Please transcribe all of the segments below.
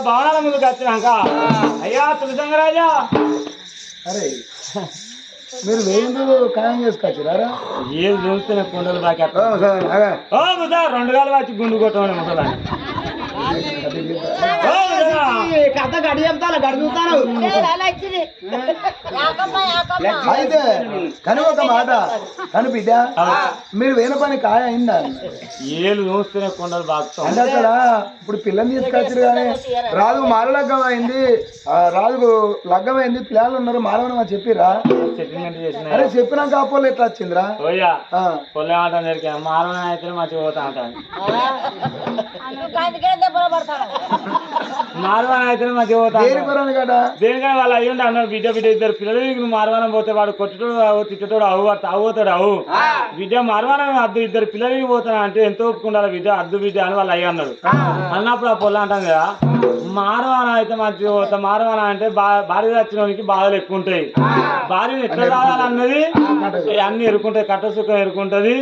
భవనాల ముందుకు వచ్చినాక అయ్యా తులసంగరాజా అరే మీరు వేయిందు ఖాయం చేసుకొచ్చారా ఏది చూస్తే కుండలు బాగా 2 గాలు వచ్చి గుండు కొట్టమని ముసలాన్ని కథ గడి చెప్తాను గడి చూస్తాను అయితే కానీ ఒక మాట కానీ బిడ్డ మీరు వేన పని కాయ అయిందా ఏళ్ళు చూస్తేనే కొండలు బాగుతాం అంటే అక్కడ ఇప్పుడు పిల్లని తీసుకొచ్చారు కానీ రాజు మాల లగ్గం అయింది రాజుకు లగ్గం అయింది పిల్లలు ఉన్నారు మాలవని అని చెప్పిరా సెటిల్మెంట్ చేసిన అరే చెప్పినాక ఆ పొల్లు ఎట్లా వచ్చిందిరా పోయా పొల్లే ఆట జరిగా మాలవని అయితే మంచిగా పోతా అంటాను మార్వాన అయితే మంచిగా పోతా దేనికైనా వాళ్ళు అయ్యండి అన్నారు బిడ్డ ఇద్దరు పిల్లలు నువ్వు మార్వానం పోతే వాడు కొట్టుటోడు తిట్టోడు అవుతాడు అవు బిడ్డ మార్వానం అద్దు ఇద్దరు పిల్లలకి పోతాను అంటే ఎంతో ఒప్పుకుంటారు బిడ్డ అద్దు బిడ్డ అని వాళ్ళు అయ్యి అన్నాడు అన్నప్పుడు ఆ పొల్ల అంటాం కదా మార్వాన అయితే మంచిగా పోతా మార్వాన అంటే భార్య వచ్చినోనికి బాధలు ఎక్కువ ఉంటాయి భార్యను ఎట్లా రావాలన్నది అన్ని ఎరుకుంటాయి కట్ట సుఖం ఎరుకుంటది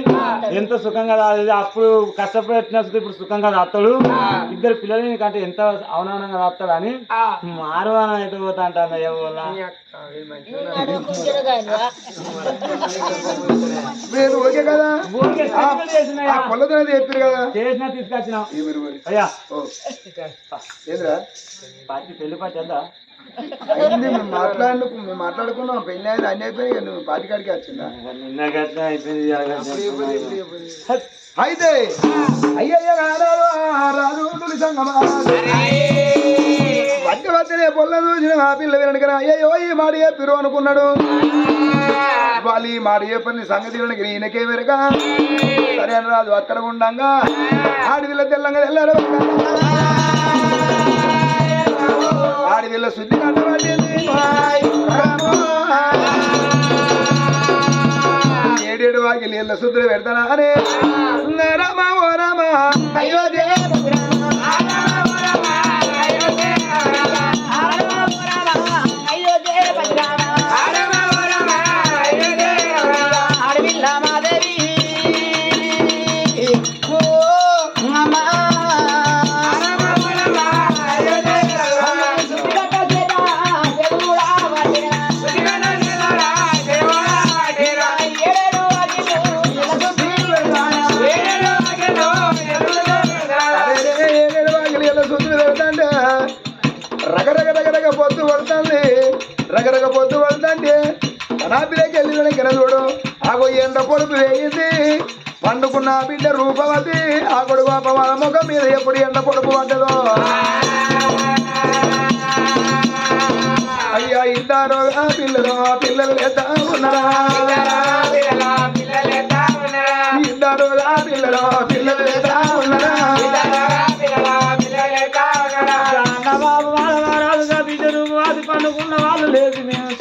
ఎంత సుఖంగా రాదు అప్పుడు కష్టపెట్టిన ఇప్పుడు సుఖంగా రాస్తాడు ఇద్దరు పిల్లలు కంటే ఎంత అవమానంగా రాస్తాడు అని మార్వానం అయితే పోతా అంటాను ఓకే కదా చెప్పారు కదా చేసినా తీసుకొచ్చినా అయ్యా పార్టీ పెళ్లి పార్టీ అంతా అయింది మేము మాట్లాడుకున్నాం పెళ్లి అయింది అన్ని అయిపోయి నువ్వు పార్టీ కాడికి వచ్చిందా నిన్న అయిపోయింది అయితే అయ్యయ్య రాజు వద్ద వద్దనే పొల్ల చూసిన ఆ పిల్ల వెనక అయ్యయ్యో ఈ మాట చెప్పిరు అనుకున్నాడు వాళ్ళు ఈ మాట చెప్పని సంగతి ఈయనకే వెనక సరే అని రాజు అక్కడ ఉండంగా ఆడివిల్ల తెల్లంగా తెల్లారు ఆడివిల్ల శుద్ధి కట్టబడింది 7 వాకి నీళ్ళ శుద్ధులు పెడతానా అనే రామా ఓ రామా అయ్యో రగరగ పొద్దు పడుతుంది రగరగ పొద్దు పడుతుంది కనాపిలోకి వెళ్ళి వెనక్కి చూడు ఆగో ఎండ పొడుపు వేయింది పండుకున్న బిడ్డ రూపవతి ఆ కొడుకు అపవాద ముఖం మీద ఎప్పుడు ఎండ పొడుపు పడ్డదో అయ్యా ఇద్దరు పిల్లలు ఎద్దా ఉన్నారా ఇద్దరు పిల్లలు ఎద్దా ఉన్నారా పండుకున్న వాళ్ళు లేదు మేము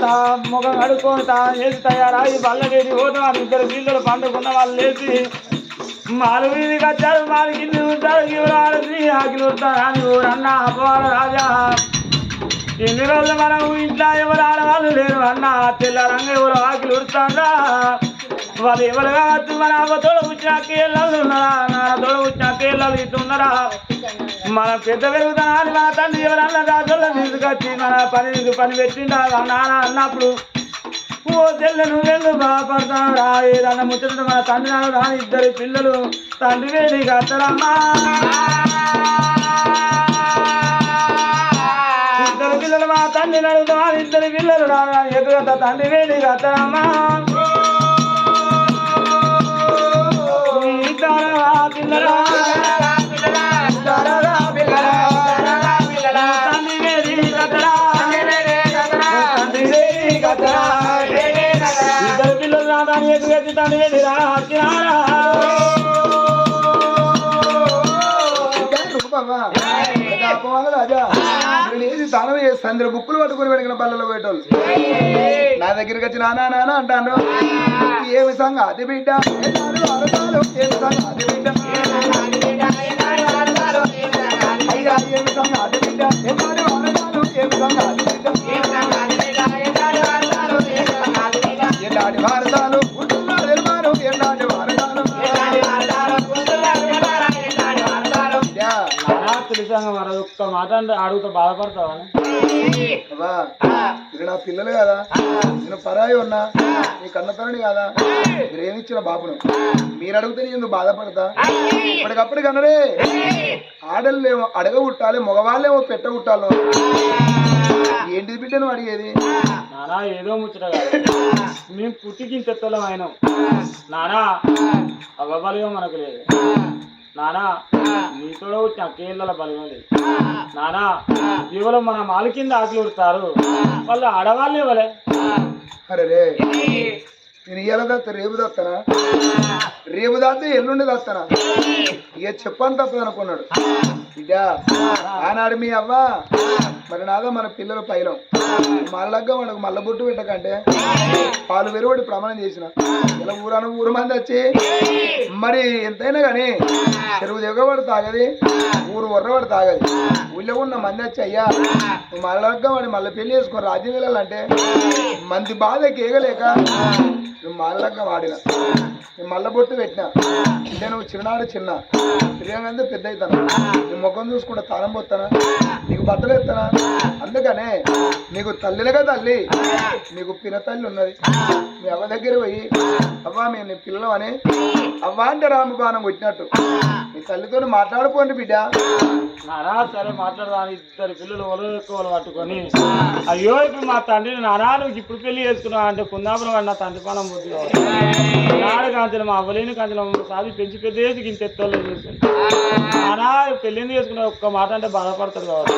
ముఖం కడుక్కొని చేసి తయారయ్యి బల్లగేది పోతాం ఇద్దరు పిల్లలు పండుకున్న వాళ్ళు లేచి మాలు వీధికి వచ్చారు మాలు కింది ఉంటారు గివరాడది ఆకిలు ఉంటారు అని ఊరన్న అపవాల రాజా ఎన్ని రోజులు మనం ఇంట్లో ఎవరు ఆడవాళ్ళు లేరు అన్న తెల్లారంగా ఎవరు ఆకిలు ఉడతారా వాళ్ళు ఎవరు కావచ్చు మన అమ్మ తోడ వచ్చిన కేళ్ళలు ఉన్నారా నాన్న తోడ వచ్చిన కేళ్ళలు ఇట్లా ఉన్నారా మన పెద్ద పెరుగుతానా అని మన తండ్రి ఎవరన్నా రాజుల్లో తీసుకొచ్చి మన పని పెట్టిండా నాన్న అన్నప్పుడు ఓ తెల్ల నువ్వెళ్ళు బాధపడతాను రా ఏదన్నా ముచ్చట మన తండ్రి నాన్న రాని ఇద్దరు పిల్లలు తండ్రి వేడి కట్టడమ్మా ఇద్దరు పిల్లలు మా తండ్రి నడుగుతా ఇద్దరు పిల్లలు రాని ఎదుగుతా తండ్రి వేడి కట్టడమ్మా పిల్లరా ఇద్దరు పిల్లలు రాదాని ఎదుగు తండ్రి వెళ్ళిరా వచ్చినారా రాజా తానం చేస్తాను బుక్కులు పట్టుకుని వెనక పల్లెలో పోయేటోళ్ళు నా దగ్గరికి వచ్చి నానా నానా అంటాను ఏమి సంగతి బిడ్డ ఏమి సంగతి బిడ్డ అయ్యా ఏమి సంగతి బిడ్డ ఏమి సంగతి బిడ్డ ఎన్నాటి భారతాలు పుట్టున్నారు ఎల్మారు ఎన్నాటి భారతాలు తెలిసాక మరి ఒక్క మాట అంటే అడుగుతా బాధపడతావా అబ్బా ఇది నా పిల్లలు కదా నేను పరాయి ఉన్నా నీ కన్నతనని కదా మీరేమిచ్చిన బాబును మీరు అడిగితే నేను ఎందుకు బాధపడతా ఇప్పటికప్పుడు కన్నరే ఆడలేమో అడగ పుట్టాలి మగవాళ్ళేమో పెట్ట పుట్టాలి ఏంటిది బిడ్డ నువ్వు అడిగేది నానా ఏదో ముచ్చట కాదు మేము పుట్టికించెత్తలం అయినాం నానా అవ్వబలిగా మనకు లేదు నానా నీతోడ వచ్చిన కేళ్ళ బలిగం లేదు నానా ఇవాళ మన మాల కింద ఆకలి ఉడతారు వాళ్ళు ఆడవాళ్ళు ఇవ్వలే అరే రే నేను ఇయ్యాల దత్త రేపు దత్తనా రేపు దాస్తే ఎల్లుండి దత్తనా ఇక చెప్పని తప్పదు అనుకున్నాడు బిడ్డ ఆనాడు మీ అవ్వ మరి నాదా మన పిల్లలు పైలం మళ్ళగ్గా మనకు మల్ల బొట్టు పెట్టకంటే పాలు వెరువడి ప్రమాణం చేసిన ఇలా ఊరు మంది వచ్చి మరి ఎంతైనా కానీ చెరువు దిగబడి తాగది ఊరు ఒర్రబడి తాగది ఊళ్ళో ఉన్న మంది వచ్చి అయ్యా నువ్వు మళ్ళగ్గా వాడి మళ్ళీ పెళ్లి చేసుకొని రాజ్యం వెళ్ళాలంటే మంది బాధ కేగలేక నువ్వు మళ్ళగ్గా వాడిన నేను మల్ల బొట్టు పెట్టినా అంటే నువ్వు చిన్ననాడు చిన్న తిరగంగా పెద్ద అవుతాను నీ ముఖం చూసుకుంటా తాళం పోతానా నీకు బట్టలు ఎత్తానా అందుకనే నీకు తల్లిలుగా తల్లి నీకు పిన తల్లి ఉన్నది మీ అవ్వ దగ్గర పోయి అవ్వ మేము నీ పిల్లలు అని అవ్వ అంటే రామబాణం కొట్టినట్టు నీ తల్లితో మాట్లాడుకోండి బిడ్డ నానా సరే మాట్లాడదా ఇద్దరు పిల్లలు ఒలెక్కువలు పట్టుకొని అయ్యో ఇప్పుడు మా తండ్రిని నానా నువ్వు ఇప్పుడు పెళ్లి చేసుకున్నావు అంటే కుందాపురం వాడు నా తండ్రి పానం బుద్ధి నాడు కాంచెలు మా అవ్వలేని కాంచెలు సాది పెంచి పెద్ద వేసి ఇంత ఎత్తలో చేసింది నానా పెళ్ళింది చేసుకున్నా ఒక్క మాట అంటే బాధపడతాడు కావచ్చు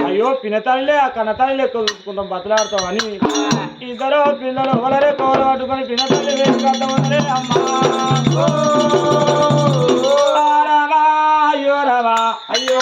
అయ్యో పినతల్లిలే ఆ కన్నతల్లి ఎక్కువ చూసుకుంటాం బతలాడతాం అని ఇద్దరు పిల్లలు ఒలరే కోలు పట్టుకొని పినతల్లి వేసుకుంటామని అమ్మా అయ్యో రావా అయ్యో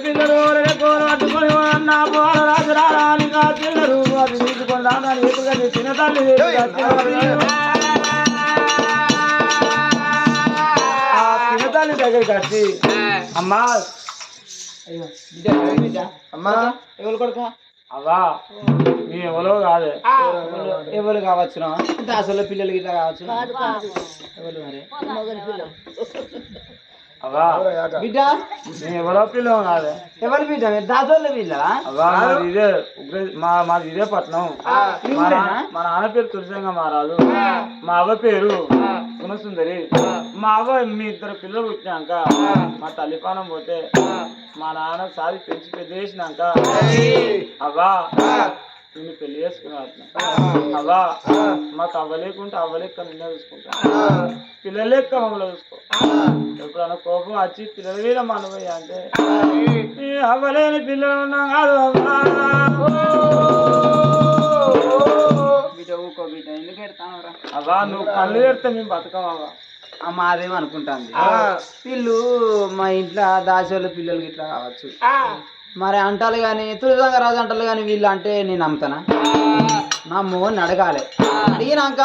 పిల్లలు కోలు పట్టుకొని నా పోల రాజు రానికి పిల్లలు అది తీసుకొని రాని ఎదురుగా తినతల్లి పినతల్లి దగ్గరికి వచ్చి అమ్మా అమ్మా ఎవరు కొడుక అవ్వా నీ ఎవరో కాదే ఎవరు కావచ్చు దాసల పిల్లలకి ఇట్లా కావచ్చు ఎవరు మరి అవ్వా బిడ్డ నీ ఎవరో పిల్లవు కాదే ఎవరు బిడ్డ దాసోళ్ళ పిల్ల అవ్వా మాది ఇదే మాది ఇదే పట్నం మా నాన్న పేరు తులసంగా మారాదు మా అవ్వ పేరు గుణసుందరి మా అవ్వ మీ ఇద్దరు పిల్లలు పుట్టినాక మా తల్లిపానం పోతే మా నాన్న సాది పెంచి పెద్ద చేసినాక అవ్వా నిన్ను పెళ్లి చేసుకున్నా అవ్వా మాకు అవ్వలేకుంటే అవ్వలేక నిన్నే చూసుకుంటా పిల్లలేక మమ్మల్ని చూసుకో ఎప్పుడన్నా కోపం వచ్చి పిల్లల మీద మనవయ్యా అంటే అవ్వలేని పిల్లలు ఉన్నాం కాదు అవ్వా బిడ్డ ఊకో బిడ్డ ఎందుకు ఎడతానరా అవ్వా నువ్వు కళ్ళు పెడితే మేము బతకం అవ్వా మాదేమో అనుకుంటాను వీళ్ళు మా ఇంట్లో దాసోళ్ళ పిల్లలకి ఇట్లా కావచ్చు మరి అంటారు కానీ తులసంగ రాజు అంటారు కానీ వీళ్ళు అంటే నేను నమ్ముతానా నా మొగని అడగాలి అడిగినాక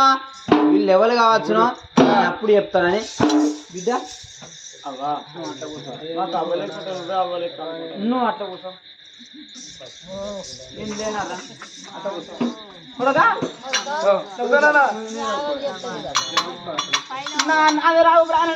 వీళ్ళు ఎవరు కావచ్చునో నేను అప్పుడు చెప్తానని బిడ్డ అవ్వా మాకు అవ్వలేకుంటే నువ్వే అవ్వలేక నువ్వు అట్లా కూర్చో నేను లేనారా అట్లా కూర్చో చూడగా నాది రావు ప్రాణ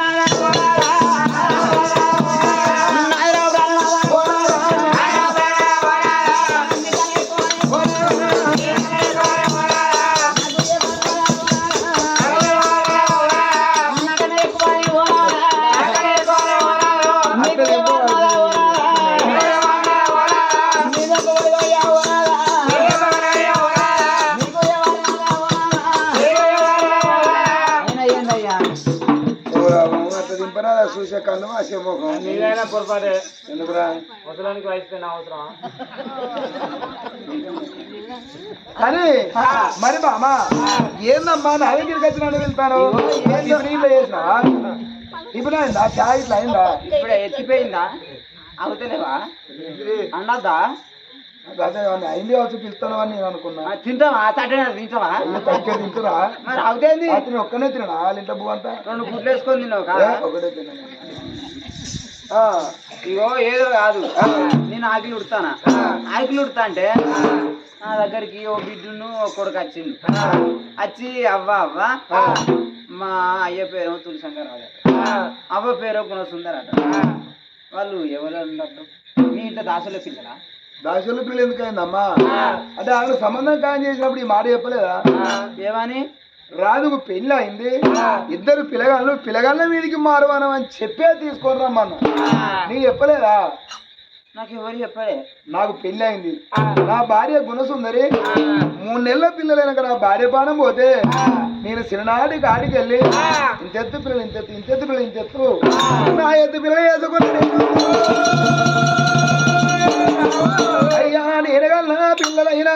చూసే కళ్ళు ఆసే ముఖం నీదైనా పొరపాటే ఎందుకురా ముసలానికి వయసు అవసరమా కానీ మరి బామా ఏందమ్మా నా దగ్గరికి వచ్చినాడు వెళ్తాను నీళ్ళు చేసినావా ఇప్పుడు అయిందా చాయ్ ఇట్లా అయిందా ఇప్పుడే ఎత్తిపోయిందా అవుతలేవా అన్నదా అదే అయింది కావచ్చు పిలుస్తాను అని నేను అనుకున్నా. తింటావా తింటావా తక్కువ తింటురా మరి అవుతుంది. అతను ఒక్కనే తినడా వాళ్ళ ఇంట్లో బువ్వ అంతా 2 గుడ్లు వేసుకొని తిన్నావు కదా. ఒకటే తిన్నా. ఇగో ఏదో కాదు నేను ఆకిలి ఉడతానా. ఆకిలి ఉడతా అంటే నా దగ్గరికి ఓ బిడ్డును ఓ కొడుకు వచ్చిండు. వచ్చి అవ్వ మా అయ్య పేరు తులసంగారు అవ్వ పేరు గుణసుందర్ అట. వాళ్ళు ఎవరు అన్నట్టు మీ ఇంట్లో దాసుల పిల్లలా? దాసుల పిల్ల ఎందుకైందమ్మా అంటే ఆయన సంబంధం ఖాయం చేసినప్పుడు ఈ మాట చెప్పలేదా? ఏమని? రాజుకు పెళ్లి అయింది, 2 పిల్లగాళ్ళ వీడికి మారువానం అని చెప్పే తీసుకొని రమ్మన్నా. నీకు చెప్పలేదా? నాకు ఎవరు చెప్పలే. నాకు పెళ్లి అయింది, నా భార్య గుణసుందరి, 3 నెలల పిల్లలైనాక నా భార్య పానం పోతే నేను చిన్ననాటికి ఆడికి వెళ్ళి ఇంతెత్తు పిల్లలు ఇంతెత్తు నా ఎత్తు పిల్లలు వేసుకుని అయ్యా నేనగల పిల్లలైనా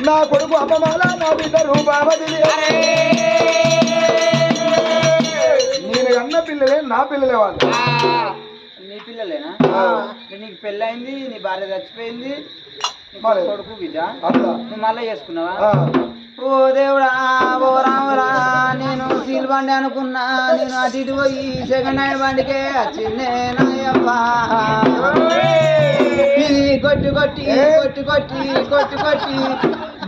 నా కొడుకు అమ్మమాల నా బిడ్డ రూపావతి. నేను అన్న పిల్లలే నా పిల్లలే వాళ్ళు. నీ పిల్లలేనా? నీకు పెళ్ళయింది, నీ భార్య చచ్చిపోయింది, కొడుకు బిడ్డ నువ్వు మళ్ళీ చేసుకున్నావా? ఓ దేవుడా ఓ రామురా, నేను సీల్ బండి అనుకున్నా, నేను అటు ఇటు పోయి 2nd హ్యాండ్ బండికే వచ్చిందే నాయబ్బా. ఇది కొట్టి కొట్టి కొట్టి కొట్టి కొట్టి కొట్టి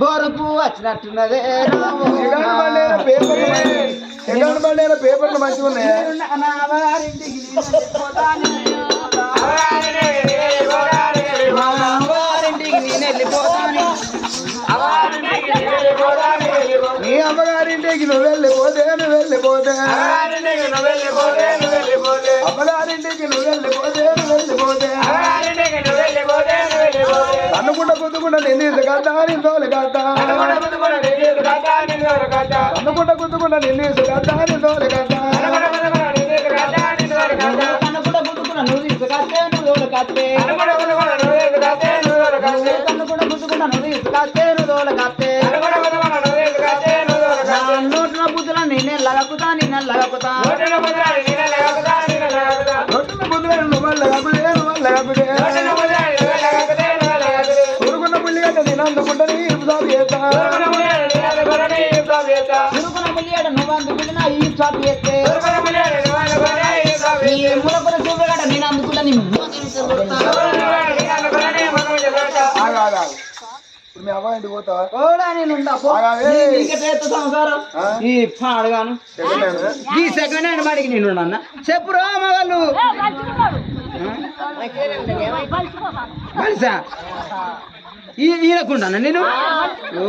బోరుకు వచ్చినట్టున్నదే. పేపర్లు మంచిగా ఉన్నాయి. నీ అమ్మగారింటికి నువ్వు వెళ్ళిపోతే అమ్మగారింటికి నువ్వు వెళ్ళిపోతే అనుకుంటా గుద్దుకుంటా నిన్ను కదా నిందోలు కదా అనుకుంటా గుద్దుకుంటా నిన్ను కదా నిందోలు కదా అనుకుంటా గుద్దుకున్నా నువ్వు తీసుకొస్తే నువ్వు కత్తే అనుకుంటా గుద్దుకున్నా నువ్వు తీసుకొస్తే నువ్వు కత్తే నోట్ల బుద్ధుల నేనే లగకుతా ఊరుకున్న పుల్లిగడ్డ నేను అందుకుంటా నువ్వు అందుకుంటున్నా ఈ షాప్ చేస్తే ములకుల చూపగడ నేను అందుకుంటా నీ మీ అమ్మ ఇంటికి పోతావా? నేను సంసారం ఈ పాడుగాను ఈ 2nd హ్యాండ్ వాడికి నేను అన్న చెప్పురా మగాళ్ళు కలిసా ఈయనకుండా నేను ఓ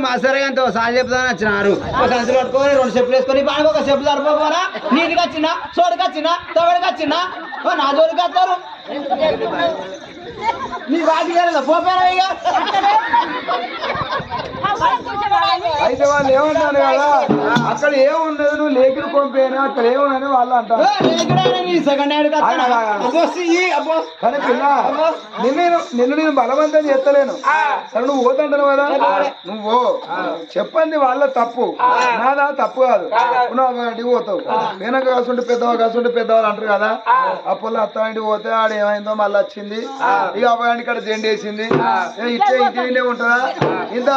మా సరిగంతో సార్ చెప్తాను వచ్చినారు. ఒక సంచులు పట్టుకొని 2 చెప్పులు వేసుకొని బాగా ఒక చెప్పు సరిపోరా. నీటికి వచ్చినా చోటుకి వచ్చినా తవడికి వచ్చినా నా జోలికి వస్తారు. నీ వాటి పోపోయినా ఇక అయితే వాళ్ళు ఏమంటారు కదా అక్కడ ఏముండదు నువ్వు లేఖలు పంపేనా అక్కడ ఏముందని వాళ్ళు అంటారు. కానీ పిల్ల నిన్ను నేను బలవంతం చేస్తలేను. సరే నువ్వు పోతుంటాను కదా నువ్వు చెప్పండి వాళ్ళ తప్పు నాదా తప్పు కాదు. నువ్వు ఇంటికి పోతావు వెనక కాసుంటే పెద్దవాళ్ళు అంటారు కదా. అప్పుడు అత్త ఇంటికి పోతే ఆడ ఏమైందో మళ్ళీ వచ్చింది ఇక అబ్బాయి ఇక్కడ జెండా వేసింది ఇచ్చే ఇంటినే ఉంటుందా ఇంత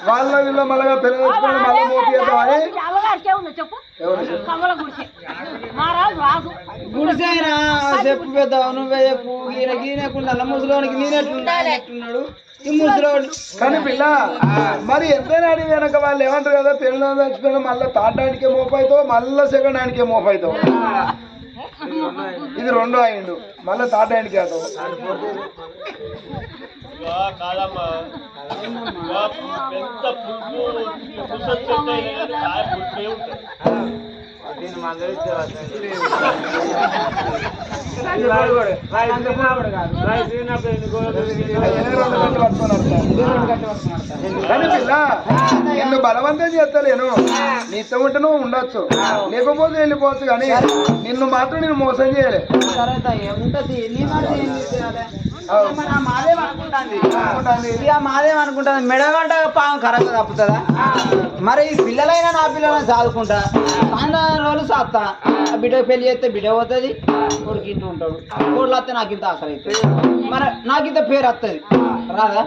వాళ్ళ వీళ్ళ మళ్ళా పిల్లలు మళ్ళీ మోపిద్దామని గుడిసైనా చెప్పు పెద్ద నువ్వే చెప్పు గీనకుండా ముసలోనికి నేనెట్టున్నాడు ఈ ముసలోడు. కానీ పిల్ల మరి ఎంతైనా అడిగి వెనక వాళ్ళు ఏమంటారు కదా పిల్లలు చచ్చిపోయినా మళ్ళీ తాటానికే మోపైతావు మళ్ళీ 2nd హ్యాండ్కే మోపైతావు. ఇది 2 అయిండు మళ్ళీ తాట హ్యాండ్కి అవుతావు. కాదమ్మా పెద్ద నిన్ను బలవంతం చేస్తలేను నీ ఇష్టం ఉంటే నువ్వు ఉండొచ్చు లేకపోతే వెళ్ళిపోవచ్చు కానీ నిన్ను మాత్రం నేను మోసం చేయలే. అనుకుంటాంది ఇక మాదేం అనుకుంటుంది మెడగంట పాము కరెక్ట్ తప్పుతుందా మరి ఈ పిల్లలైనా నా పిల్లలైనా చదువుకుంటా అన్న రోజులు సాస్తా ఆ బిడ్డ పెళ్లి చేస్తే బిడ్డ పోతుంది కొడుకు ఇంటూ ఉంటాడు కోళ్ళు వస్తే నాకు ఇంత ఆసర అవుతుంది మరి నాకు ఇంత పేరు వస్తుంది రాదా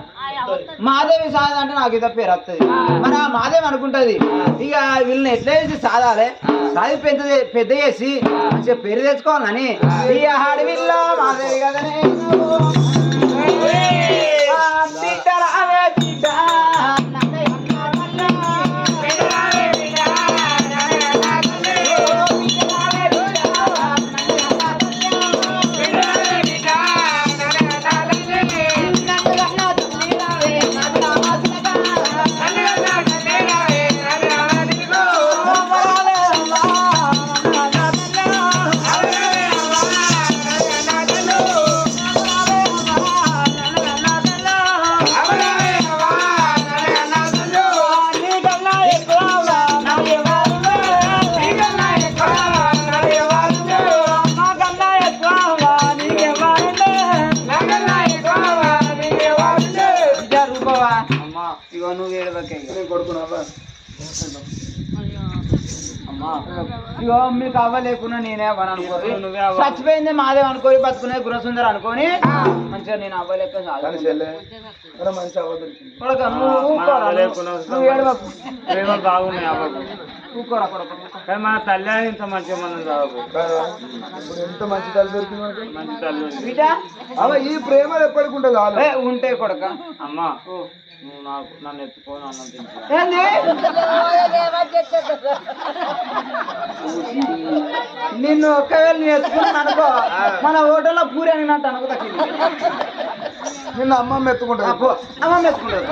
మాదేవి సాధ అంటే నాకు ఇంత పేరు వస్తుంది మరి ఆ మాదేవి అనుకుంటది ఇక వీళ్ళని ఎట్లా చేసి సాధాలే సాధి పెద్ద చేసి మంచిగా పేరు తెచ్చుకోవాలని ఈ అడవిలో మాదేవి కదనే ఇగో మీకు అవ్వలేకున్నా నేనే అనుకోని చచ్చిపోయింది మాదే అనుకోని బతుకునే గురసుందరు అనుకోని మంచిగా నేను అవ్వలేక ఊకోరా కానీ మన తల్లి ఇంత మంచిగా మనం ఎంత మంచి తల్లి దొరికింది మంచి తల్లి ఈ ప్రేమలు ఎప్పటికి ఉంటుంది ఉంటే కొడక అమ్మా నువ్వు నాకు నన్ను ఎత్తుకొని అన్నం తింటా ఏంది నిన్ను ఒక్కవేళ నేను ఎత్తుకున్నాను అనుకో మన హోటల్లో పూరి అనినట్టు అనుకో తగ్గింది నిన్న అమ్మమ్మ ఎత్తుకుంటా అమ్మమ్మ ఎత్తుకుంటారు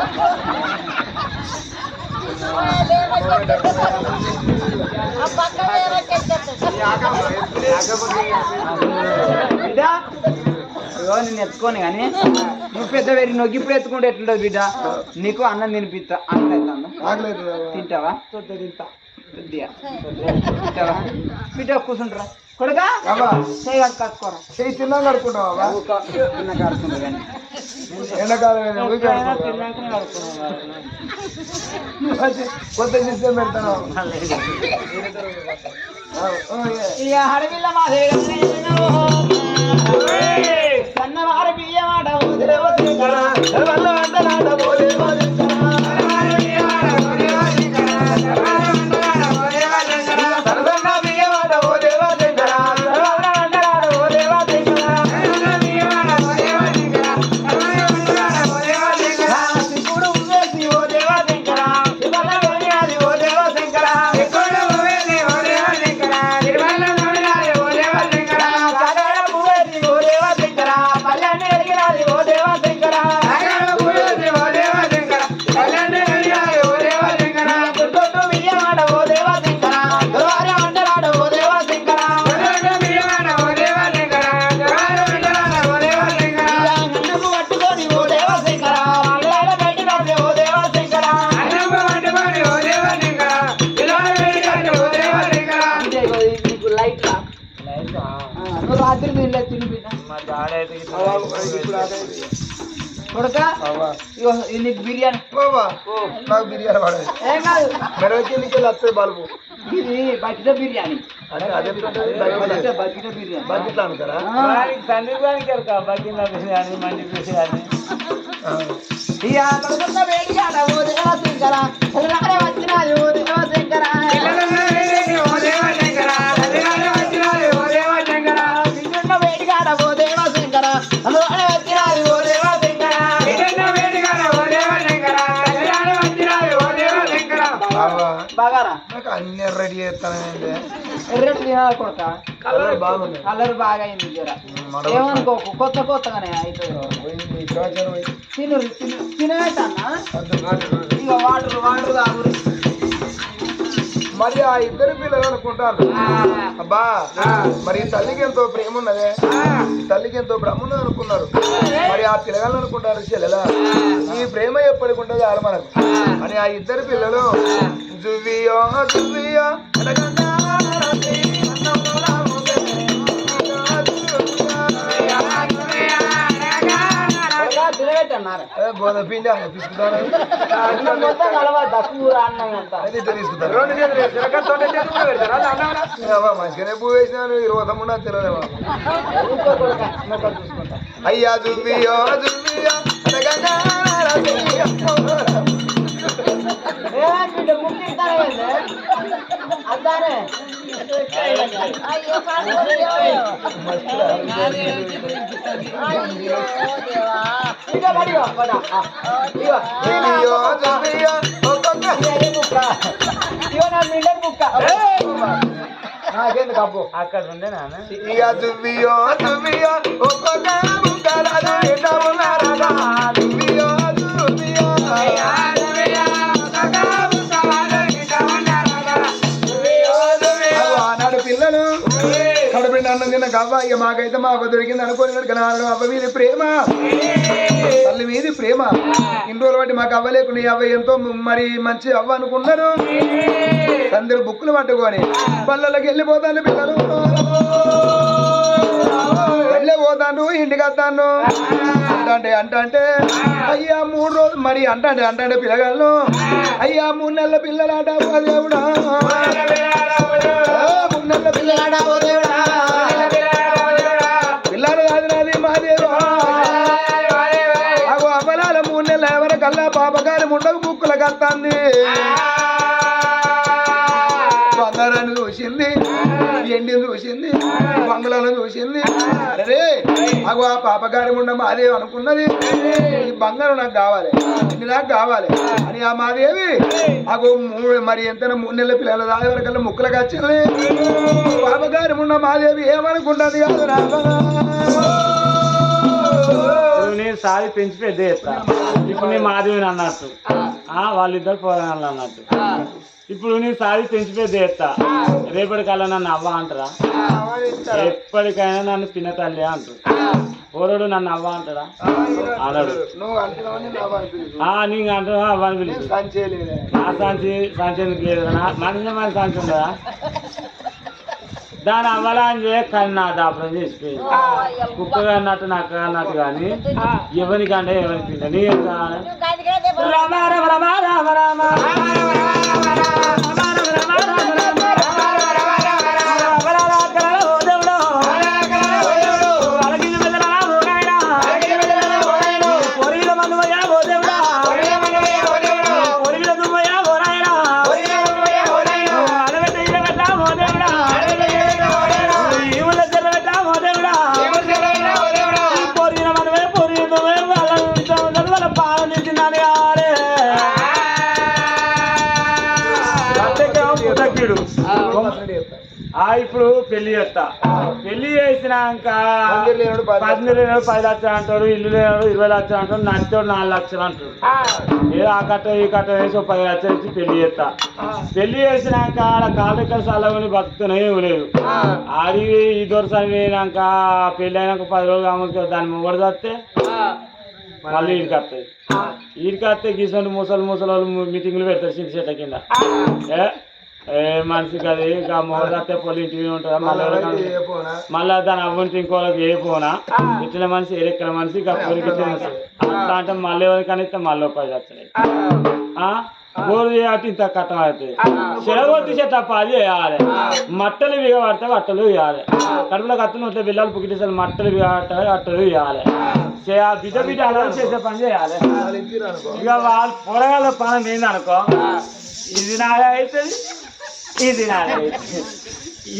నేను ఎత్తుకోని కానీ నువ్వు పెద్ద వేరి నొగ్గి ఇప్పుడు ఎత్తుకుంటే ఎట్లుంటుంది బిడ్డ నీకు అన్నం తినిపిస్తా అన్నం తింటావా తింటా తింటావా బిడ్డ కూర్చుంటారా కొడుగా కట్టుకోరా చిన్న కడుకుంటావా చిన్న కడుకుంటా కానీ కొత్త సిస్టం పెడతాను ఇక అడవిలో మా సన్నవారి బియ్యమాట రాత్రి తినలేదు తినిపినా కొడక నీకు బిర్యానీ నాకు బిర్యానీ పడదు ఏం కాదు మెరవకి వస్తుంది బల్బు ఇది బకెట్ బిర్యానీ బకెట్ బిర్యానీ బకెట్లో అనుతారా సందీప్ గారికి బకిన బిర్యానీ మంచి బిర్యానీ వేడిగాడ ఓ దేవ శంకర వచ్చినది ఓ దేవ శంకర వేడిగాడ ఓ దేవ శంకర వచ్చినది ఓ దేవ శంకర బాగారా నాకు అన్ని రెడీ చేస్తానండి ఎర్రటి తినాలి కొడక కలర్ బాగుంది కలర్ బాగా అయింది జర ఏమనుకో కొత్తగానే అవుతుంది తిను తినేటన్నా ఇక వాటర్ తాగు మరి ఆ ఇద్దరు పిల్లలు అనుకుంటారు అబ్బా మరి తల్లికి ఎంతో ప్రేమ ఉన్నదే తల్లికి ఎంతో భ్రమ ఉన్నది అనుకున్నారు మరి ఆ పిల్లగాళ్ళు అనుకుంటారు చెల్లెలా ఈ ప్రేమ ఎప్పటికి ఉంటుంది ఆడ మనకు అని ఆ ఇద్దరు పిల్లలు జువ్వియో జువ్వియో తినబెట్టన్నారు గోధుమ పిండి తీసుకుంటాను అన్నం మొత్తం కలవద్దు కూర అన్నం అంతా తీసుకుంటాను మంచిగానే పువ్వు వేసినాను 20 ముండా తినలేమా చూసుకుంటా అయ్యా దుర్వియో దుర్వియో అద్దానే నాకేందుకు అబ్బు అక్కడ ఉండే నాన్న ఇక దువ్వియో దువ్వియో ఒక్కొక్క ముక్కరాదు ఎట్లా ఉన్నారదా దువ్వియో దువ్వియో ఆనాడు పిల్లలు కడుపుండి అన్నం తిన్న గవ్వ ఇక మాకైతే మాకు దొరికింది అనుకోని అవ్వ మీది ప్రేమ తల్లి మీది ప్రేమ ఇన్ని రోజులు బట్టి మాకు అవ్వ లేకుండా అవ్వ ఎంతో మరి మంచి అవ్వ అనుకున్నారు అందరు బుక్కులు పట్టుకొని పల్లెలకు వెళ్ళిపోతాను పిల్లలు వెళ్ళిపోతాను ఇంటికి వస్తాను అంటే అయ్యా 3 రోజులు మరి అంటే పిల్లగాళ్ళు అయ్యా 3 నెలల పిల్లలాట దేవుడా 3 నెలల పిల్లలాట దేవుడా పిల్లలు కాదు నాది మా దేవా అగో అమ్మలాల 3 నెలల ఎవరికల్లా పాపగారి ముండకు బుక్కుల కత్తాంది బంగారాన్ని చూసింది ఎండిని చూసింది బంగ్లాలను చూసింది అరే అగో ఆ పాపగారి ముండ మాదేవి అనుకున్నది ఈ బంగారం నాకు కావాలి ఎండి నాకు కావాలి అని ఆ మాదేవి అగో మరి ఎంత 3 నెలల పిల్లల దాని వరకల్లా ముక్కలకు వచ్చింది పాపగారి ముండ మాదేవి ఏమనుకుంటుంది కాదు నేను సారి పెంచి పెద్ద చేస్తా ఇప్పుడు నేను మాధవిని అన్నట్టు వాళ్ళిద్దరు పోరాళ్ళు అన్నట్టు ఇప్పుడు నేను సారి పెంచి పెద్ద చేస్తా రేపటికల్లా నన్ను అవ్వ అంటారా ఎప్పటికైనా నన్ను పిన్న తల్లి అంటారు పోరడు నన్ను అవ్వ అంటారా అన్నాడు నీకు అంటున్నా అవ్వ అని పిలుచు నా సంచి ఎందుకు లేదు మన సంచి ఉండదా దాని అవ్వాలా అని కానీ నా దాపడం చేసిపోయింది కుక్క అన్నట్టు నాకు అన్నట్టు కానీ ఎవరికంటే ఎవరికి నీ రామ రామ రామ రామ రామ ఇప్పుడు పెళ్లి చేస్తా పెళ్లి చేసినాక 10 లక్షలు అంటాడు ఇల్లు లేనాడు 20 లక్షలు అంటాడు నచ్చోడు 4 లక్షలు అంటాడు ఏదో ఆ కట్ట ఈ కట్ట వేసి 10 లక్షలు ఇచ్చి పెళ్లి చేస్తా పెళ్లి చేసినాక ఆడ కాళ్ళెక్కలు చల్లవని బతుకుతూనే లేదు ఆడి ఈ దొరసారి పోయినాక పెళ్లి అయినాక 10 రోజులు కావచ్చు దాన్ని మొగడు చస్తే మళ్ళీ ఈడికి వస్తాయి ఈడికి వస్తే గీసండి ముసలి వాళ్ళు మీటింగ్లు పెడతారు సింటి చెట్ల కింద మనిషికి అది ఇక మొదలైతే పొలి ఇంటికి ఉంటుందా మళ్ళీ దాని అవ్వంటి ఇంకోళ్ళకి ఏ పోనా ఇట్ల మనిషి ఎక్కడ మనిషి ఇక పొలికి అట్లా అంటే మళ్ళీ ఎవరికైనా ఇస్తే మళ్ళీ 10 లక్షలు గోరు చేయటి ఇంత కట్టం అవుతుంది చెడగొట్టి చెట్ట పాలు చేయాలి మట్టలు బిగబడితే బట్టలు వేయాలి కడుపులో కత్తులు ఉంటే బిల్లలు పుకిటేసారి మట్టలు బిగబట్టాలి అట్టలు వేయాలి బిడ్డ అలా చేసే పని చేయాలి ఇక వాళ్ళు పొరగాల పని ఏందనుకో ఇది నాదే అవుతుంది ఇది నాదే అవుతుంది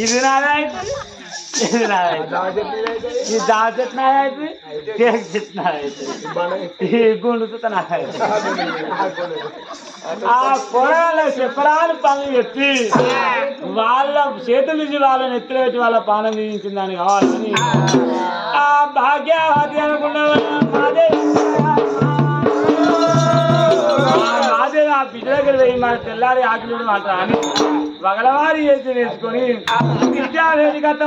ఇది నాదే అవుతుంది ఇది నాదే అవుతుంది ఈ దావ చెట్టు నాదే అవుతుంది కేక్ చెట్టు నాదే అవుతుంది ఈ గుండుతో నాదే అవుతుంది ఆ పొరగాళ్ళ చెప్పరాని పనులు చెప్పి వాళ్ళ చేతులు నుంచి వాళ్ళని ఎత్తులు పెట్టి వాళ్ళ పానం తీయించిందని కావాలని ఆ భాగ్యవతి అనుకున్న మాదే ఆ బిడ్డ దగ్గర పోయి మన తెల్లారి ఆకలి మాట అని వగలవారి చేసి వేసుకొని విద్యా వేదికత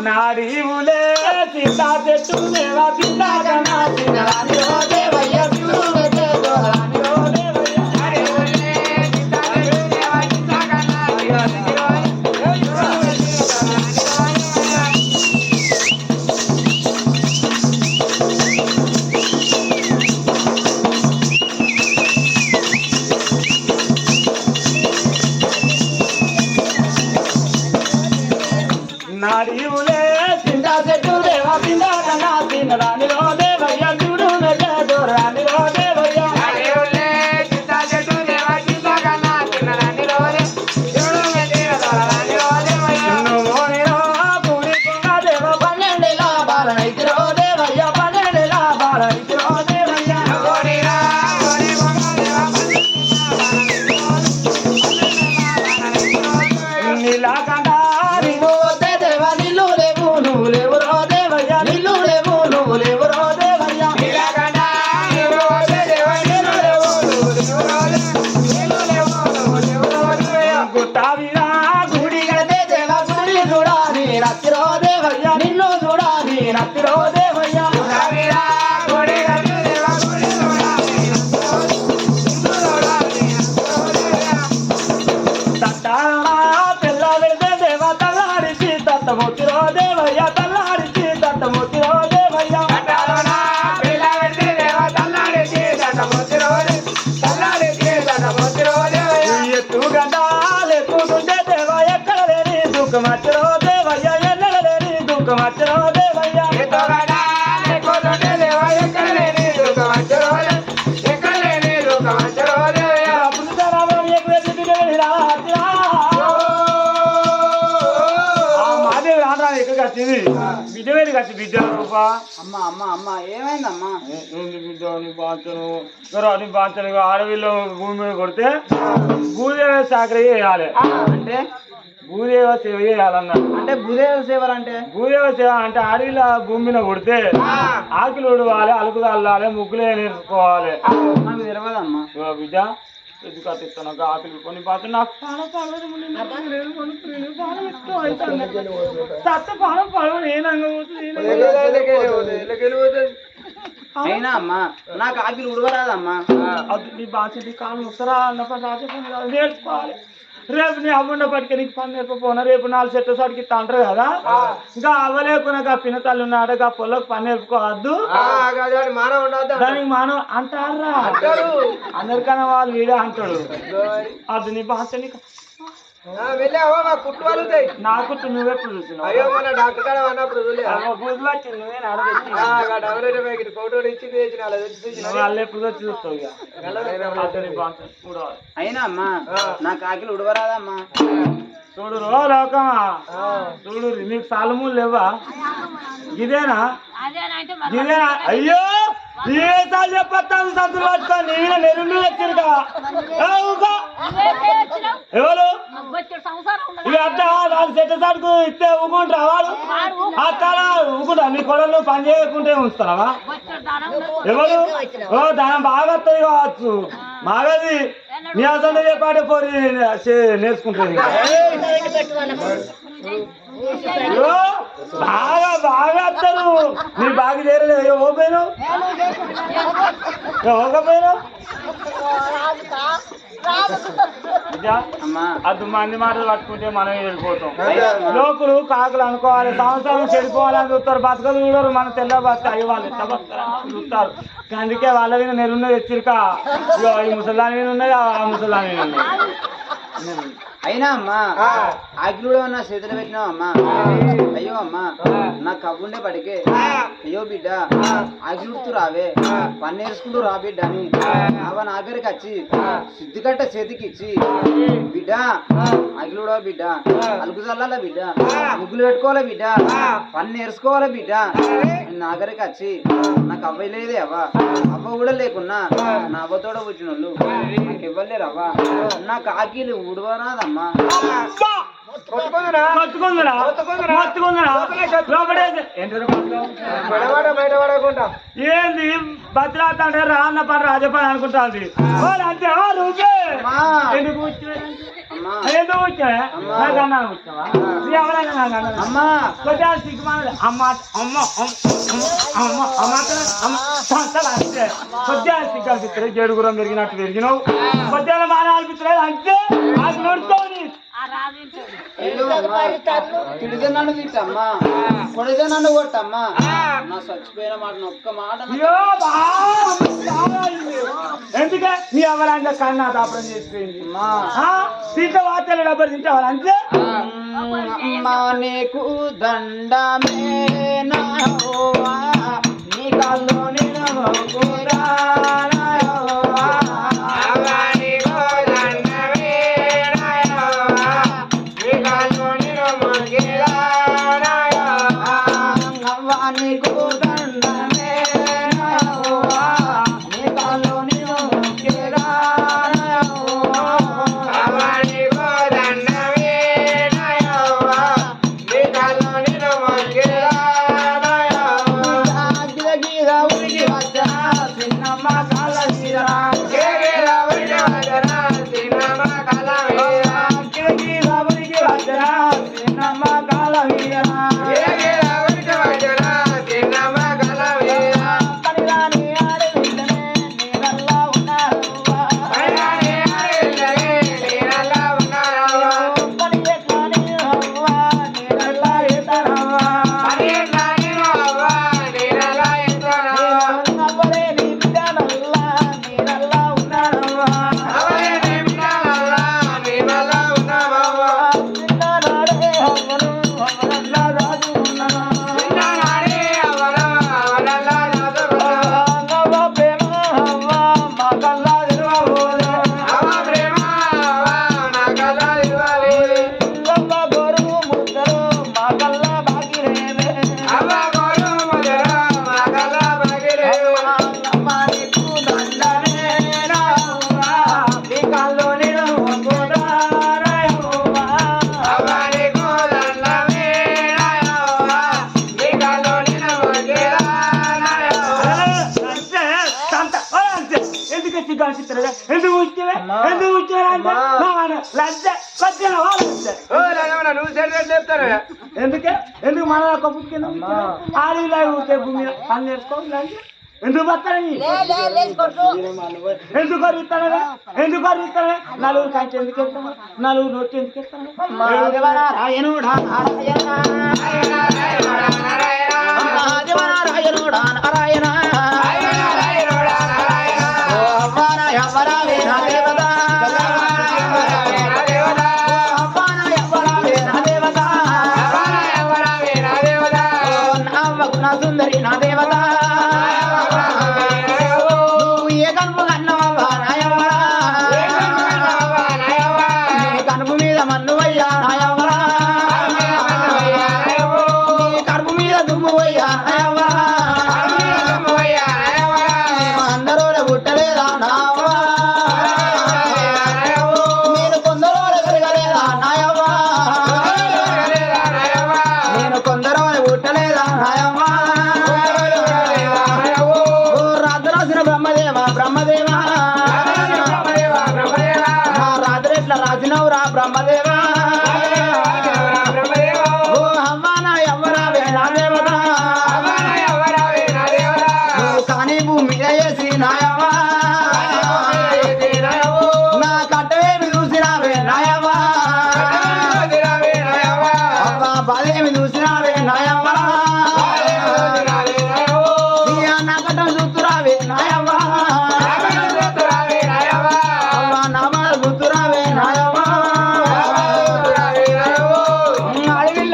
నాడీవులే సీతా చెట్టు దేవా చిన్నదాని రో దేవయ్య చూడు మెల్ల దూరాని రో దేవయ్య మచ్చరో దేవయ్య ఎన్నడలేని దుఃఖమచ్చరో దేవయ్య మాదేవి రాను ఎక్కడికి వచ్చింది బిడ్డ వేడి వచ్చి బిడ్డ రూపా అమ్మ అమ్మ అమ్మ ఏమైందమ్మా బిడ్డ నీ బాంచను నీ బాంచను అడవిలో భూమి మీద కొడితే భూదేవ సాకరీ వేయాలి అంటే భూదేవ సేవ చేయాలన్నాడు. అంటే భూదేవ సేవలు అంటే భూదేవ సేవ అంటే అడవిలో భూమి మీద కొడితే ఆకులు ఉడవాలి, అలుకు అల్లాలి, ముగ్గులే నేర్చుకోవాలి. నాకు తెలియదమ్మా బిడ్డ ఎందుకు కట్టిస్తాను ఆకులు కొన్ని పాత్ర నాకు పానం పడవదు పానం పడవదు అయినా అమ్మా నాకు ఆకిలు ఉడవరాదమ్మా. అది నీ బాధ్యత నీ కాలం వస్తారా అన్నప్పుడు నేర్చుకోవాలి. రేపు నీ అమ్ముండ పట్టుక నీకు పని నేర్పపోనా రేపు 4 చెట్ల సాటికి ఇస్తా అంటారు కదా. ఇంకా అవ్వలేకున్నా పిన్న తల్లి ఉన్నాడు ఆ పొలకు పని నేర్పుకోవద్దు దానికి మనం అంటారా అందరికన్నా వాళ్ళు వీడే అంటాడు. అది నీ భాష నీకు నాకు నువ్వెప్పుడు చూసినావు వాళ్ళు ఎప్పుడు చూస్తావు అయినా అమ్మా నాకు ఆకిలు ఉడవరాదమ్మా. చూడు రో లోకమా చూడు నీకు సాలములు లేవా ఇదేనా ఇదేనా అయ్యో ఏసాలు చెప్పాను సంతులు పట్టుకొని నేను నెరుండు వచ్చిరుగా ఎవరు ఇవి అట్లా 4 చెట్ల సాటుకు ఇస్తే ఊకుంటారా వాడు అట్లా ఊకుంటా నీ కొడలు పని చేయకుంటే ఉంచుతారా ఎవరు ఓ దానం బాగా వస్తుంది కావచ్చు మాగది నీ అసలు చెప్పాడే పోరి నేర్చుకుంటుంది బాగా బాగా వస్తారు మీరు బాగా చేరలేదు ఓపోయినావు ఓకపోయినావు అది మంది మాటలు పట్టుకుంటే మనం వెళ్ళిపోతాం. లోకులు కాకులు అనుకోవాలి సంవత్సరం చెడిపోవాలని చూస్తారు బతకలు చూడరు మన తెల్ల బతక అయ్యి వాళ్ళు ఎట్లా బతుకుతారా చూస్తారు. అందుకే వాళ్ళ మీద నెరున్నది హెచ్చరిక ఈ ముసలాని మీద ఉన్నది ఆ ముసలాని మీద ఉన్నది. అయినా అమ్మా ఆకిలు నా చేతులు పెట్టినావు అమ్మా. అయ్యో అమ్మా నా కవ్వుండే పడికే అయ్యో బిడ్డ ఆకిలుడుతూ రావే పని నేర్చుకుంటూ రా బిడ్డ అని అవ నాగరికి వచ్చి సిద్ధికట్ట చేతికి ఇచ్చి బిడ్డ ఆకిలుడవ బిడ్డ అలుగు చల్లాల బిడ్డ ముగ్గులు పెట్టుకోవాలి బిడ్డ పని నేర్చుకోవాలి బిడ్డ నాగరికి వచ్చి నాకు అవ్వ లేదే అవ్వ అవ్వ కూడా లేకున్నా నా అవ్వతోడ పుట్టిన వాళ్ళు నాకు ఇవ్వలేరు అవ్వ నాకు ఆకిలు ఉడవరాదమ్మా. ఏంది బతిలాడుతుంటే రాన్న పని రాజపని అనుకుంటాంది అంతే ఎందుకు ఎందుకు వచ్చావా కొద్దిగా సిగ్గుమాన అమ్మ అమ్మ అమ్మ అమ్మ అంతే కొద్దిగా సిగ్గు అనిపిస్తుంది జడుగురం పెరిగినట్టు పెరిగినావు కొద్దిగా మాన అనిపిస్తలేదు అంతే అది నడుచుకోని తిడితే నన్ను తిట్టమ్మా కొడితే నన్ను కొట్టమ్మా నా చచ్చిపోయిన మాట ఒక్క మాట ఎందుకే నీ ఎవరైనా కన్నా దాపడం చేసిపోయింది తింటే వార్తలు డబ్బులు తింటావాలి అంతే నీకు దండమే ఎందుకు వచ్చావే ఎందుకు వచ్చారా ఎందుకే ఎందుకు మన కప్పుకి ఆడిలా భూమి మీద పని నేర్చుకో ఎందుకు పడతానని ఎందుకు అరుగుతానగా ఎందుకు అరుగుతానే నలుగురు కంచి ఎందుకు వెళ్తాను నలుగురు నోటి ఎందుకు వెళ్తాను రాయనుడా నారాయణ సుందరి నా దేవత ఏ కనుపు కన్నవా నాయవరా కనుపు మీద మన్నువయ్యా నాయవరా కనుపు మీద దుమ్మువయ్యా నాయవరా అందరూ పుట్టలేదా నావా నేను కొందరు పెరగలేదా నాయవా నేను కొందరు పుట్టలేదా నాయవా బ్రహ్మదేవా రాత్రి ఎట్లా రాసినవురా బ్రహ్మదేవా ఓ అవ్వానా ఎవ్వరావే నా దేవత కానీ భూమి వేసి నాయవా నా కట్టవేమి చూసినావే నాయవా అవ్వా బాధేమి చూసినావే నాయవా నా కట్టం చూస్తురావే నాయవా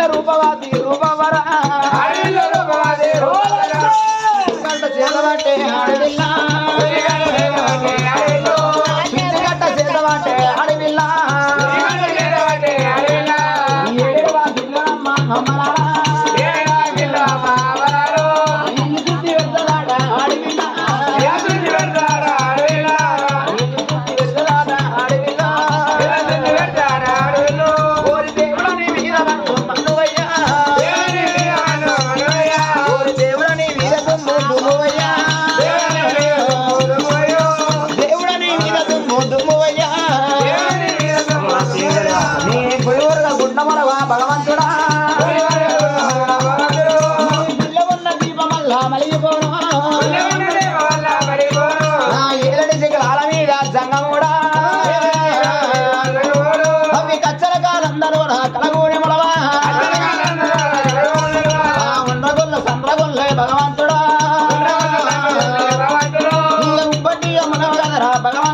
రూపవాది రూపవర చేతబట్టే ఆడవిల్ల పిచ్చిగట్ట చేతబట్టే ఆడవిల్ల భగవంతుడా ఉన్న దీపమల్లా మలిగిపోను నా ఏలడి దిగుల మీద జంగముడా అవి కచ్చల కాలందరూ నా కలగూని ముడవా ఉండగుల్ల సండ్రగుల్లే భగవంతుడా ఉబ్బట్టి అమ్మనవు కదరా భగవంతుడా